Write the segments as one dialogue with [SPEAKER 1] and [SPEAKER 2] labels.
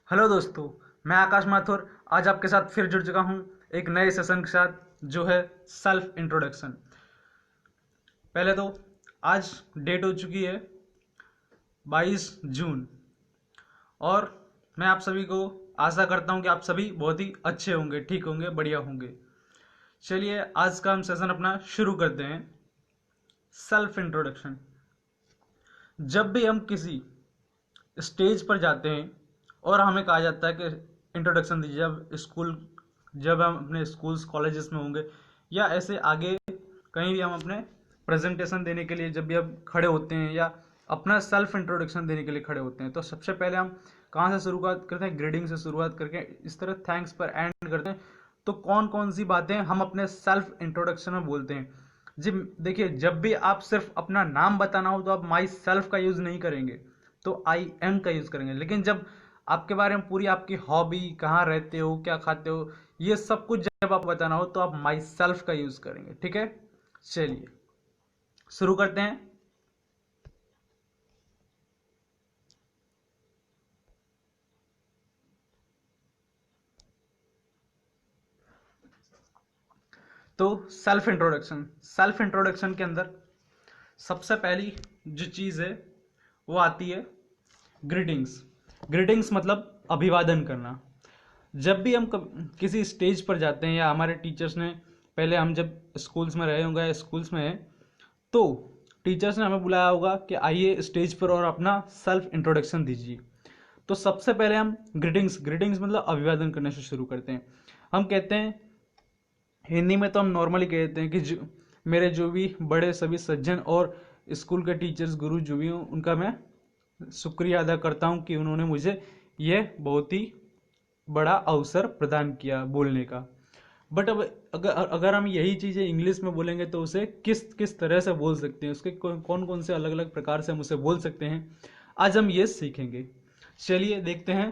[SPEAKER 1] Hello दोस्तों, मैं आकाश माथुर आज आपके साथ फिर जुड़ चुका हूं एक नए सेशन के साथ जो है सेल्फ इंट्रोडक्शन। पहले तो आज डेट हो चुकी है 22 जून और मैं आप सभी को आशा करता हूं कि आप सभी बहुत ही अच्छे होंगे, ठीक होंगे, बढ़िया होंगे। चलिए आज का हम सेशन अपना शुरू करते हैं। Self introduction. जब भी हम किसी स्टेज पर जाते हैं और हमें कहा जाता है कि इंट्रोडक्शन दीजिए, जब हम अपने स्कूल्स कॉलेजेस में होंगे या ऐसे आगे कहीं भी हम अपने प्रेजेंटेशन देने के लिए जब भी हम खड़े होते हैं या अपना सेल्फ इंट्रोडक्शन देने के लिए खड़े होते हैं तो सबसे पहले हम कहाँ से शुरुआत करते हैं? ग्रीडिंग से शुरुआत करके इस तरह थैंक्स पर एंड करते हैं। तो कौन कौन सी बातें हम अपने सेल्फ इंट्रोडक्शन में बोलते हैं? जी देखिए, जब भी आप सिर्फ अपना नाम बताना हो तो आप माई सेल्फ का यूज नहीं करेंगे, तो आई एम का यूज करेंगे। लेकिन जब आपके बारे में पूरी आपकी हॉबी, कहाँ रहते हो, क्या खाते हो, ये सब कुछ जब आप बताना हो तो आप माई सेल्फ का यूज करेंगे। ठीक है, चलिए शुरू करते हैं। तो सेल्फ इंट्रोडक्शन के अंदर सबसे पहली जो चीज है वो आती है ग्रीटिंग्स। ग्रीटिंग्स मतलब अभिवादन करना। जब भी हम किसी स्टेज पर जाते हैं या हमारे टीचर्स ने, पहले हम जब स्कूल्स में रहे होंगे या स्कूल्स में हैं तो टीचर्स ने हमें बुलाया होगा कि आइए स्टेज पर और अपना सेल्फ इंट्रोडक्शन दीजिए। तो सबसे पहले हम ग्रीटिंग्स मतलब अभिवादन करने से शुरू करते हैं। हम कहते हैं, हिंदी में तो हम नॉर्मली कहते हैं कि मेरे जो भी बड़े सभी सज्जन और स्कूल के टीचर्स, गुरु जो भी हों, उनका मैं शुक्रिया अदा करता हूं कि उन्होंने मुझे यह बहुत ही बड़ा अवसर प्रदान किया बोलने का। बट अब अगर हम यही चीज़ें इंग्लिश में बोलेंगे तो उसे किस किस तरह से बोल सकते हैं, उसके कौन कौन से अलग अलग प्रकार से हम उसे बोल सकते हैं, आज हम ये सीखेंगे। चलिए देखते हैं।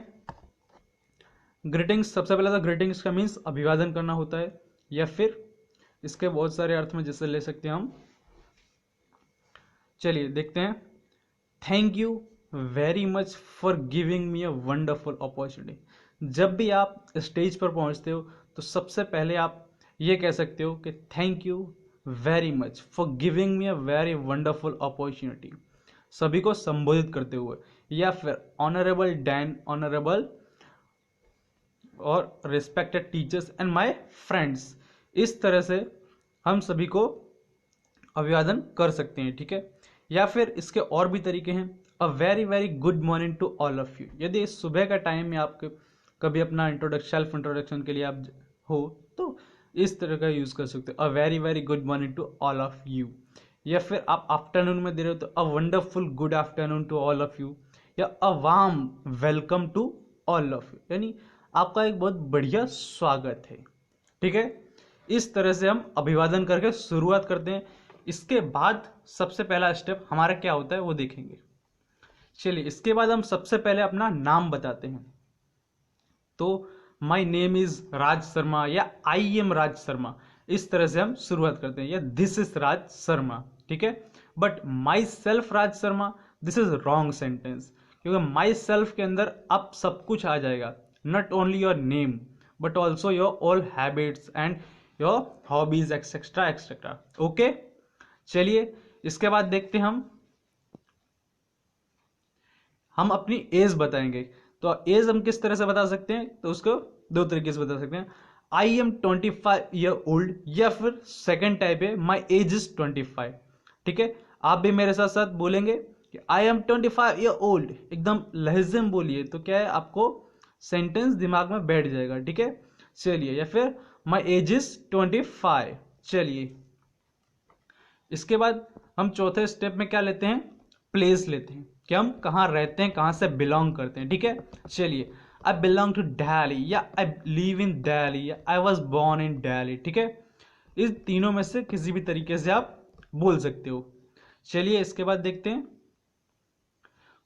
[SPEAKER 1] ग्रीटिंग्स, सबसे पहले तो ग्रीटिंग्स का मीन्स अभिवादन करना होता है, या फिर इसके बहुत सारे अर्थ में जैसे ले सकते हैं हम। चलिए देखते हैं। Thank you very much for giving me a wonderful opportunity. जब भी आप स्टेज पर पहुंचते हो तो सबसे पहले आप ये कह सकते हो कि thank you very much for giving me a very wonderful opportunity, सभी को संबोधित करते हुए। या फिर ऑनरेबल डैन, ऑनरेबल और respected teachers and my friends, इस तरह से हम सभी को अभिवादन कर सकते हैं। ठीक है, या फिर इसके और भी तरीके हैं। A very very good morning to all of you. यदि सुबह का टाइम में आपके कभी अपना सेल्फ इंट्रोडक्शन के लिए आप हो तो इस तरह का यूज कर सकते हो, a very very good morning to all of you. या फिर आप आफ्टरनून में दे रहे हो तो a wonderful good afternoon to all of you, या a warm welcome to all of you, यानी आपका एक बहुत बढ़िया स्वागत है। ठीक है, इस तरह से हम अभिवादन करके शुरुआत करते हैं। इसके बाद सबसे पहला स्टेप हमारा क्या होता है वो देखेंगे। चलिए, इसके बाद हम सबसे पहले अपना नाम बताते हैं। तो my name is Raj Sharma या आई एम राज शर्मा, इस तरह से हम शुरुआत करते हैं, या दिस इज राज शर्मा। ठीक है, but my self Raj Sharma, this is wrong sentence, क्योंकि माई सेल्फ के अंदर अब सब कुछ आ जाएगा, not only your name but also your all habits and your hobbies etcetera etcetera. Okay, चलिए इसके बाद देखते हैं हम अपनी एज बताएंगे। तो एज हम किस तरह से बता सकते हैं? तो उसको दो तरीके से बता सकते हैं, आई एम 25 ईयर ओल्ड, या फिर सेकेंड टाइप है माई एज इज 25। ठीक है, आप भी मेरे साथ साथ बोलेंगे कि आई एम 25 ईयर ओल्ड, एकदम लहजे में बोलिए, तो क्या है आपको सेंटेंस दिमाग में बैठ जाएगा। ठीक है, चलिए, या फिर माई एज इज 25। चलिए, इसके बाद हम चौथे स्टेप में क्या लेते हैं? प्लेस लेते हैं कि हम कहाँ रहते हैं, कहाँ से बिलोंग करते हैं। ठीक है, चलिए, आई बिलोंग टू दिल्ली, या आई लिव इन दिल्ली, या I was born in Delhi. ठीक है, इस तीनों में से किसी भी तरीके से आप बोल सकते हो। चलिए इसके बाद देखते हैं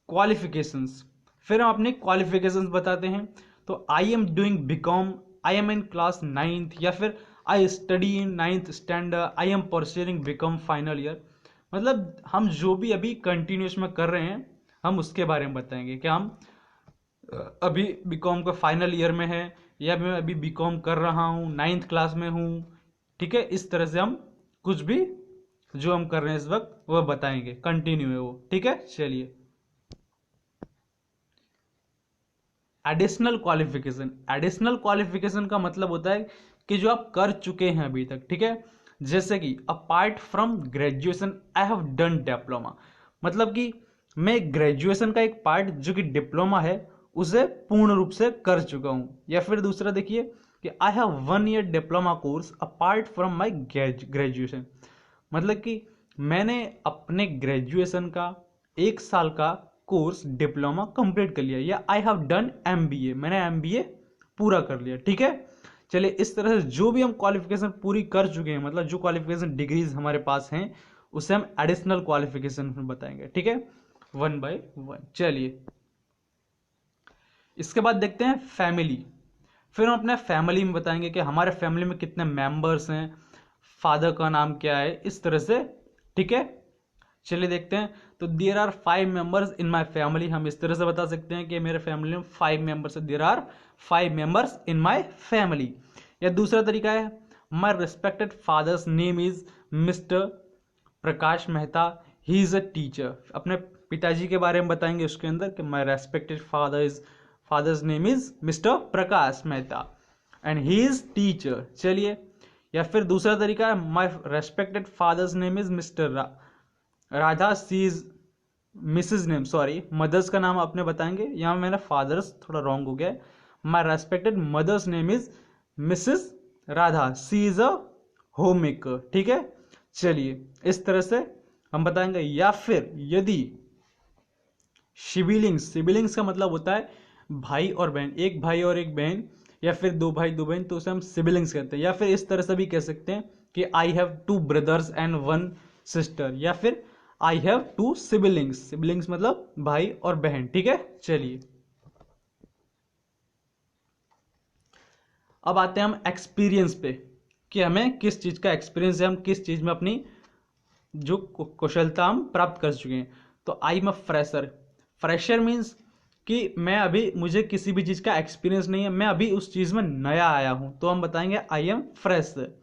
[SPEAKER 1] क्वालिफिकेशंस। फिर हम अपने क्वालिफिकेशंस बताते हैं। तो I am doing BCom, I am in class 9th, या फिर I study in 9th standard, I am pursuing BCom final year. मतलब हम जो भी अभी कंटिन्यूस में कर रहे हैं हम उसके बारे में बताएंगे कि हम अभी बीकॉम का फाइनल ईयर में है, या मैं अभी बीकॉम कर रहा हूँ, 9th क्लास में हूँ। ठीक है, इस तरह से हम कुछ भी जो हम कर रहे हैं इस वक्त वह बताएंगे, कंटिन्यू है वो। ठीक है, चलिए। एडिशनल क्वालिफिकेशन, एडिशनल क्वालिफिकेशन का मतलब होता है कि जो आप कर चुके हैं अभी तक। ठीक है, जैसे कि apart from graduation I have done diploma, मतलब कि मैं ग्रेजुएशन का एक पार्ट जो कि डिप्लोमा है उसे पूर्ण रूप से कर चुका हूं। या फिर दूसरा देखिए कि I have 1 year diploma course apart from my graduation, मतलब कि मैंने अपने ग्रेजुएशन का 1 साल का कोर्स डिप्लोमा कंप्लीट कर लिया, या आई हैव डन एमबीए, मैंने एमबीए पूरा कर लिया। ठीक है, चलिए, इस तरह से जो भी हम क्वालिफिकेशन पूरी कर चुके हैं, मतलब जो क्वालिफिकेशन डिग्रीज हमारे पास हैं उसे हम एडिशनल क्वालिफिकेशन में बताएंगे। ठीक है, 1 by 1। चलिए, इसके बाद देखते हैं फैमिली। फिर हम अपने फैमिली में बताएंगे कि हमारे फैमिली में कितने मेंबर्स हैं, फादर का नाम क्या है, इस तरह से। ठीक है, चलिए देखते हैं। तो there are 5 members in my family, हम इस तरह से बता सकते हैं कि मेरे फैमिली में 5 मेंबर्स है, there are 5 members in my family. या दूसरा तरीका है, my respected father's name is Mr Prakash Mehta, he is a teacher. अपने पिताजी के बारे में बताएंगे उसके अंदर कि my respected father's name is Mr Prakash Mehta and he is teacher. चलिए, या फिर दूसरा तरीका है, my respected father's name is Mr Radha, she is Mrs name, sorry mother's का नाम आपने बताएंगे, यहाँ मेरा फादर्स थोड़ा रॉन्ग हो गया। My respected mother's name is Mrs Radha, she is a home maker. ठीक है, चलिए, इस तरह से हम बताएंगे। या फिर यदि सिबिलिंग्स, सिबिलिंग्स का मतलब होता है भाई और बहन, एक भाई और एक बहन, या फिर 2 भाई 2 बहन, तो उसे हम सिबिलिंग्स कहते हैं। या फिर इस तरह से भी कह सकते हैं कि आई हैव 2 ब्रदर्स एंड 1 सिस्टर, या फिर आई हैव 2 सिबिलिंग्स, सिबिलिंग्स मतलब भाई और बहन। ठीक है, चलिए, अब आते हैं हम एक्सपीरियंस पे कि हमें किस चीज का एक्सपीरियंस है, हम किस चीज में अपनी जो कुशलता हम प्राप्त कर चुके हैं। तो I am a fresher, fresher means कि मैं अभी, मुझे किसी भी चीज का एक्सपीरियंस नहीं है, मैं अभी उस चीज में नया आया हूं, तो हम बताएंगे आई एम फ्रेशर।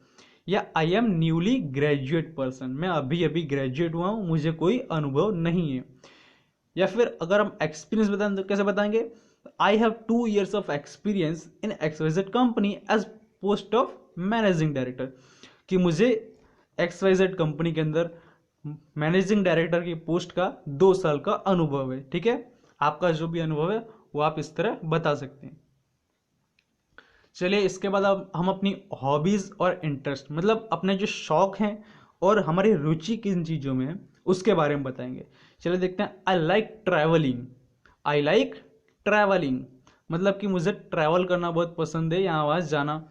[SPEAKER 1] या I am newly graduate person, मैं अभी अभी ग्रेजुएट हुआ हूं, मुझे कोई अनुभव नहीं है। या फिर अगर हम एक्सपीरियंस बताएं तो कैसे बताएंगे, I have 2 years of experience in XYZ company as post of managing director, कि मुझे XYZ कंपनी के अंदर मैनेजिंग डायरेक्टर की पोस्ट का 2 साल का अनुभव है। ठीक है, आपका जो भी अनुभव है वो आप इस तरह बता सकते हैं। चलिए, इसके बाद अब हम अपनी हॉबीज और इंटरेस्ट, मतलब अपने जो शौक हैं और हमारी रुचि किन चीजों में है उसके बारे में बताएंगे। चलिए देखते हैं। I like travelling, I like travelling मतलब कि मुझे ट्रैवल करना बहुत पसंद है, यहाँ वहाँ जाना।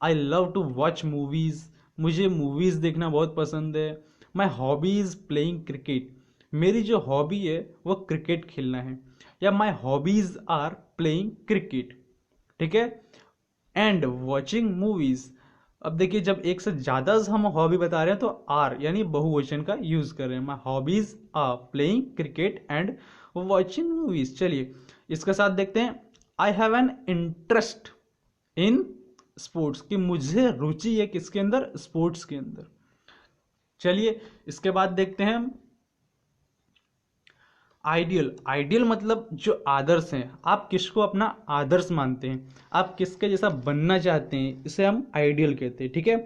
[SPEAKER 1] I love to watch movies, मुझे मूवीज देखना बहुत पसंद है। My hobby is playing cricket, मेरी जो हॉबी है वो क्रिकेट खेलना है, या my hobbies are playing cricket. ठीक है, एंड वॉचिंग मूवीज। अब देखिए, जब एक से ज्यादा हम हॉबी बता रहे हैं तो आर यानी बहुवचन का यूज कर रहे हैं। My hobbies are playing cricket and watching movies. चलिए, इसके साथ देखते हैं। I have an interest in sports, कि मुझे रुचि है किसके अंदर, स्पोर्ट्स के अंदर। चलिए, इसके बाद देखते हैं हम आइडियल। आइडियल मतलब जो आदर्श हैं, आप किसको अपना आदर्श मानते हैं, आप किसके जैसा बनना चाहते हैं, इसे हम आइडियल कहते हैं। ठीक है,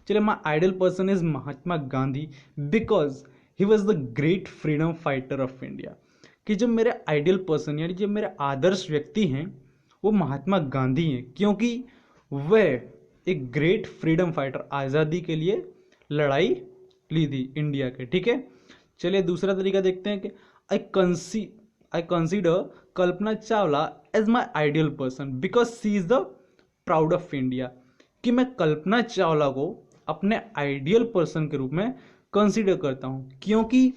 [SPEAKER 1] चलिए, माई ideal person is Mahatma Gandhi because he was the great freedom fighter of India, कि जो मेरे आइडियल पर्सन यानी जो मेरे आदर्श व्यक्ति हैं वो महात्मा गांधी हैं, क्योंकि वह एक ग्रेट फ्रीडम फाइटर, आज़ादी के लिए लड़ाई ली थी इंडिया के। ठीक है, चलिए, दूसरा तरीका देखते हैं कि I consider Kalpana Chawla as my ideal person because she is the proud of India, कि मैं कल्पना चावला को अपने आइडियल पर्सन के रूप में कंसिडर करता हूं क्योंकि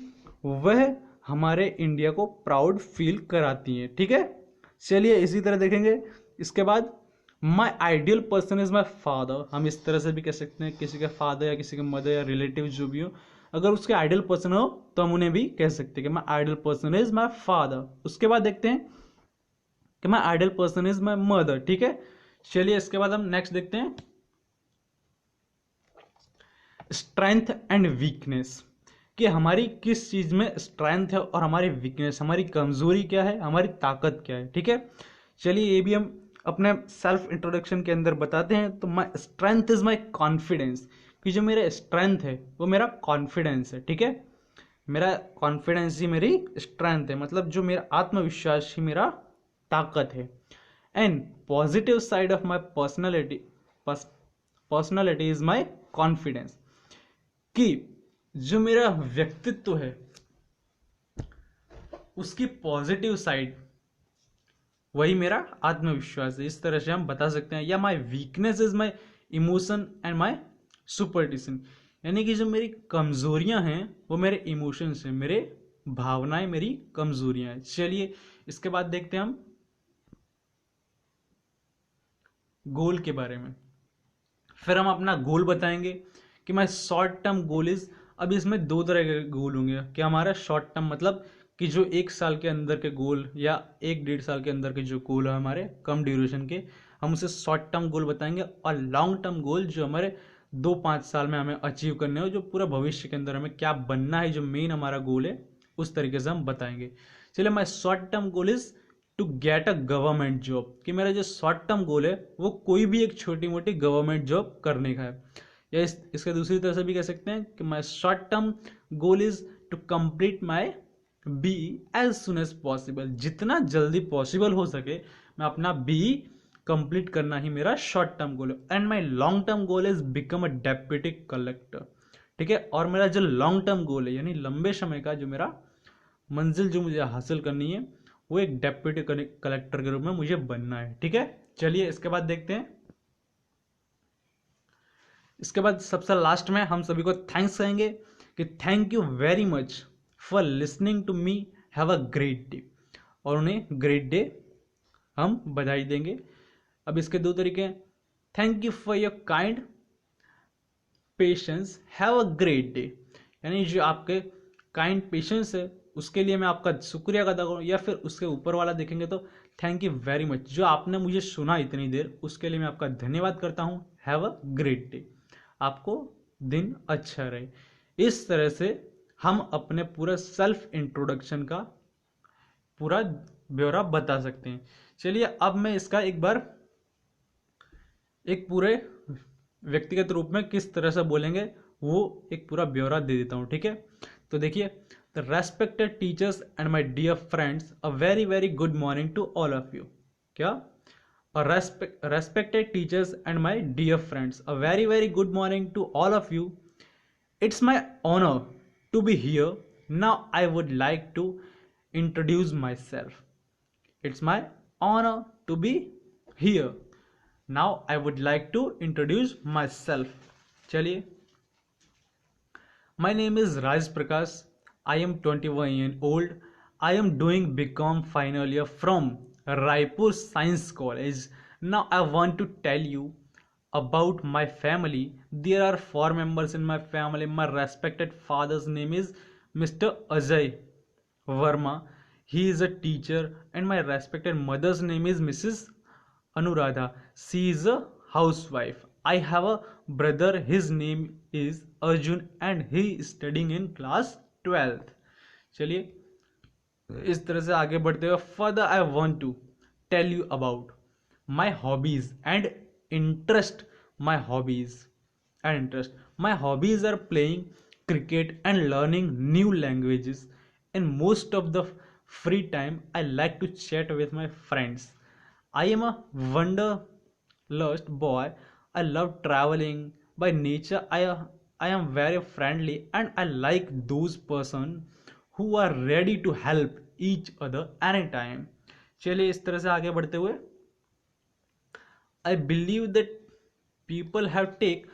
[SPEAKER 1] वह हमारे इंडिया को प्राउड फील कराती हैं। ठीक है, चलिए, इसी तरह देखेंगे। इसके बाद माई ideal person is my father, हम इस तरह से भी कह सकते हैं, किसी का फादर या किसी का मदर या रिलेटिव जो भी हो, अगर उसके आइडियल पर्सन हो तो हम उन्हें भी कह सकते हैं कि माई ideal person is my father. उसके बाद देखते हैं कि माई ideal person is my mother. ठीक है, चलिए इसके बाद हम नेक्स्ट देखते हैं स्ट्रेंथ एंड वीकनेस, कि हमारी किस चीज में स्ट्रेंथ है और हमारी वीकनेस, हमारी कमजोरी क्या है, हमारी ताकत क्या है। ठीक है, चलिए ये भी हम अपने सेल्फ इंट्रोडक्शन के अंदर बताते हैं। तो my strength is my confidence, कि जो मेरा स्ट्रेंथ है वो मेरा कॉन्फिडेंस है। ठीक है, मेरा कॉन्फिडेंस ही मेरी स्ट्रेंथ है, मतलब जो मेरा आत्मविश्वास ही मेरा ताकत है। And positive side of my personality is my confidence, कि जो मेरा व्यक्तित्व है उसकी पॉजिटिव साइड वही मेरा आत्मविश्वास है, इस तरह से हम बता सकते हैं। या my weakness is my emotion and my superstition, यानी कि जो मेरी कमजोरियां हैं वो मेरे इमोशंस हैं, मेरे भावनाएं मेरी कमजोरियां हैं। चलिए इसके बाद देखते हैं हम गोल के बारे में। फिर हम अपना गोल बताएंगे कि my short term goal is, अब इसमें दो तरह के गोल होंगे। कि हमारा शॉर्ट टर्म मतलब कि जो 1 साल के अंदर के गोल या 1-1.5 साल के अंदर के जो गोल है हमारे कम ड्यूरेशन के, हम उसे शॉर्ट टर्म गोल बताएंगे। और लॉन्ग टर्म गोल जो हमारे 2-5 साल में हमें अचीव करने हो, जो पूरा भविष्य के अंदर हमें क्या बनना है, जो मेन हमारा गोल है, उस तरीके से हम बताएंगे। चलिए, my short term goal is to get a government job, कि मेरा जो शॉर्ट टर्म गोल है वो कोई भी एक छोटी मोटी गवर्नमेंट जॉब करने का है। या इसके दूसरी तरह से भी कह सकते हैं कि my short term goal is to complete my B as soon as possible, जितना जल्दी पॉसिबल हो सके मैं अपना बी कंप्लीट करना ही मेरा शॉर्ट टर्म गोल है। And my long term goal is become a deputy collector. ठीक है, और मेरा जो लॉन्ग टर्म गोल है यानी लंबे समय का जो मेरा मंजिल जो मुझे हासिल करनी है वो एक डेप्यूटी कलेक्टर के रूप में मुझे बनना है। ठीक है, चलिए इसके बाद देखते हैं। इसके बाद सबसे लास्ट में हम सभी को थैंक्स कहेंगे कि thank you very much for listening to me, have a great day, और उन्हें ग्रेट डे हम बधाई देंगे। अब इसके दो तरीके हैं, thank you for your kind patience, have a great day, यानी जो आपके काइंड पेशेंस है उसके लिए मैं आपका शुक्रिया अदा करूँ, या फिर उसके ऊपर वाला देखेंगे तो थैंक यू वेरी मच, जो आपने मुझे सुना इतनी देर उसके लिए मैं आपका धन्यवाद करता हूँ, हैव अ ग्रेट डे, आपको दिन अच्छा रहे। इस तरह से हम अपने पूरा सेल्फ इंट्रोडक्शन का पूरा ब्यौरा बता सकते हैं। चलिए अब मैं इसका एक बार एक पूरे व्यक्तिगत रूप में किस तरह से बोलेंगे वो एक पूरा ब्यौरा दे देता हूँ। ठीक है, तो देखिए, the respected teachers and my dear friends, a very very good morning to all of you. क्या? Respected teachers and my dear friends, a very very good morning to all of you. It's my honor to be here. Now I would like to introduce myself. It's my honor to be here. Now I would like to introduce myself. चलिए, my name is Raj Prakash. I am 21 years old. I am doing BCom final year from Raipur Science College. Now I want to tell you about my family. There are 4 members in my family. My respected father's name is Mr. Ajay Verma. He is a teacher, and my respected mother's name is Mrs. Anuradha. She is a housewife. I have a brother. His name is Arjun, and he is studying in class 12th. चलिए इस तरह से आगे बढ़ते हुए further I want to tell you about my hobbies and interest. My hobbies are playing cricket and learning new languages. In most of the free time, I like to chat with my friends. I am a wanderlust boy. I love traveling. By nature, I am very friendly, and I like those person who are ready to help each other anytime. चलिए इस तरह से आगे बढ़ते हुए, I believe that people have take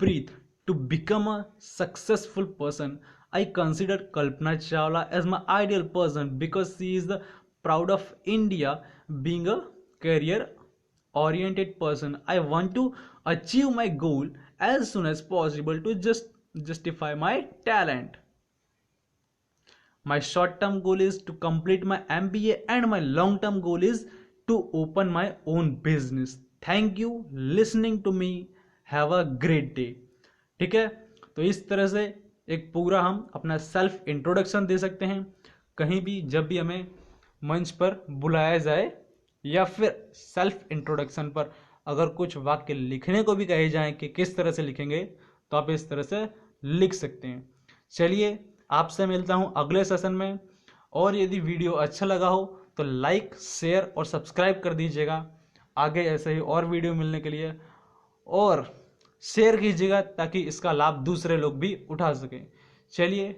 [SPEAKER 1] breath to become a successful person. I consider Kalpana Chawla as my ideal person because she is the proud of India, being a career oriented person. I want to achieve my goal as soon as possible to justify my talent. My short term goal is to complete my MBA, and my long term goal is to open my own business. Thank you listening to me. Have a great day. ठीक है, तो इस तरह से एक पूरा हम अपना सेल्फ इंट्रोडक्शन दे सकते हैं कहीं भी जब भी हमें मंच पर बुलाया जाए, या फिर सेल्फ इंट्रोडक्शन पर अगर कुछ वाक्य लिखने को भी कहे जाएं कि किस तरह से लिखेंगे, तो आप इस तरह से लिख सकते हैं। चलिए, आपसे मिलता हूं अगले सेशन में, और यदि वीडियो अच्छा लगा हो तो लाइक, शेयर और सब्सक्राइब कर दीजिएगा आगे ऐसे ही और वीडियो मिलने के लिए, और शेयर कीजिएगा ताकि इसका लाभ दूसरे लोग भी उठा सकें। चलिए,